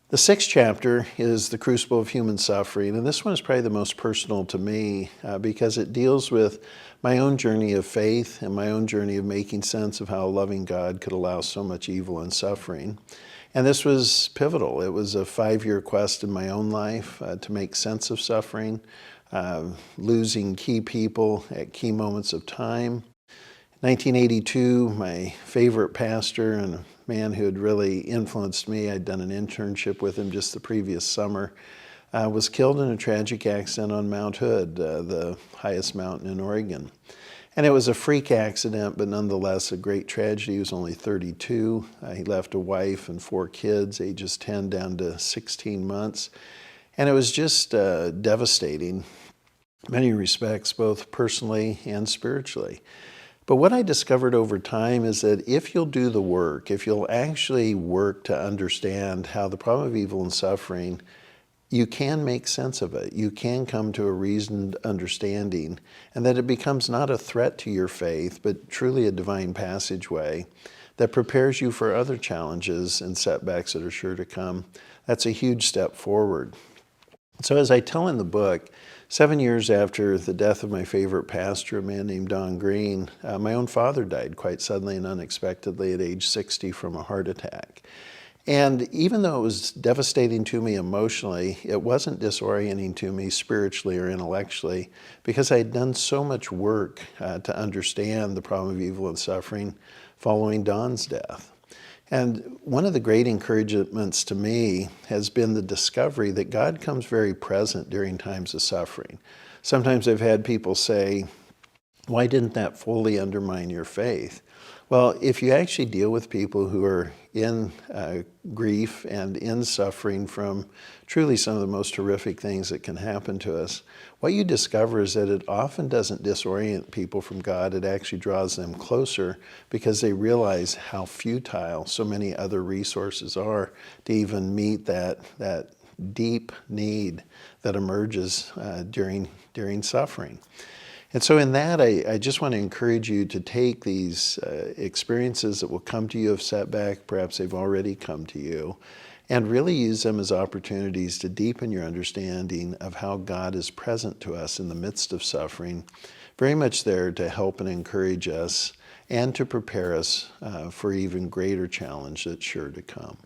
The sixth chapter is the Crucible of Human Suffering, and this one is probably the most personal to me because it deals with my own journey of faith and my own journey of making sense of how a loving God could allow so much evil and suffering. And this was pivotal. It was a 5-year quest in my own life to make sense of suffering, losing key people at key moments of time. 1982, my favorite pastor and a man who had really influenced me, I'd done an internship with him just the previous summer, was killed in a tragic accident on Mount Hood, the highest mountain in Oregon. And it was a freak accident, but nonetheless a great tragedy. He was only 32. He left a wife and 4 kids, ages 10 down to 16 months. And it was just devastating in many respects, both personally and spiritually. But what I discovered over time is that if you'll do the work, if you'll actually work to understand how the problem of evil and suffering, you can make sense of it. You can come to a reasoned understanding, and that it becomes not a threat to your faith, but truly a divine passageway that prepares you for other challenges and setbacks that are sure to come. That's a huge step forward. So as I tell in the book, 7 years after the death of my favorite pastor, a man named Don Green, my own father died quite suddenly and unexpectedly at age 60 from a heart attack. And even though it was devastating to me emotionally, it wasn't disorienting to me spiritually or intellectually because I had done so much work to understand the problem of evil and suffering following Don's death. And one of the great encouragements to me has been the discovery that God comes very present during times of suffering. Sometimes I've had people say, why didn't that fully undermine your faith? Well, if you actually deal with people who are in grief and in suffering from truly some of the most horrific things that can happen to us, what you discover is that it often doesn't disorient people from God. It actually draws them closer because they realize how futile so many other resources are to even meet that deep need that emerges during suffering. And so in that, I just want to encourage you to take these experiences that will come to you of setback, perhaps they've already come to you, and really use them as opportunities to deepen your understanding of how God is present to us in the midst of suffering, very much there to help and encourage us and to prepare us for even greater challenge that's sure to come.